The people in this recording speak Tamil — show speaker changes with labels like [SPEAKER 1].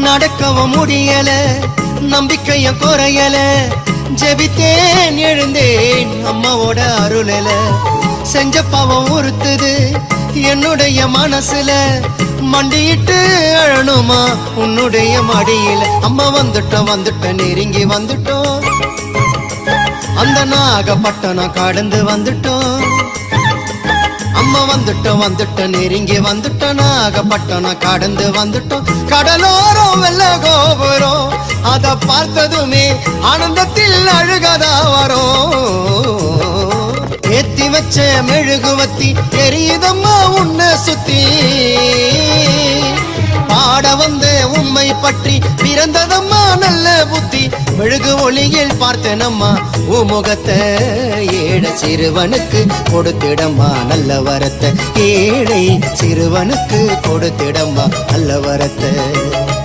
[SPEAKER 1] நடக்கவும் முடியல, நம்பிக்கைய குறையல, ஜெபித்தேன் எழுந்தேன் அம்மாவோட அருளல. செஞ்ச பாவம் உறுத்துது என்னுடைய மனசுல, மண்டியிட்டு அழணுமா உன்னுடைய மடியில. அம்மா வந்துட்டோம் நெருங்கி வந்துட்டோம், அந்த நாகப்பட்டினம் கடந்து வந்துட்டோம். அம்மா வந்துட்டோம் நெருங்கி வந்துட்டோம், நாகப்பட்டினம் கடந்து வந்துட்டோம். கடலோரம் வெள்ள கோபுரம் அத பார்த்ததுமே ஆனந்தத்தில் அழுகதா வரும். ஏத்தி வச்ச மெழுகுவத்தி எரியுதம்மா உன்னை சுத்தி, பாட வந்த உண்மை பற்றி பிறந்ததம்மா நல்ல புத்தி. மெழுகு ஒளியில் பார்த்தனம்மா உமுகத்தை, ஏழை சிறுவனுக்கு கொடுத்திடம்மா நல்ல வரத்தை, ஏழை சிறுவனுக்கு கொடுத்திடம்மா நல்ல வரத்தை.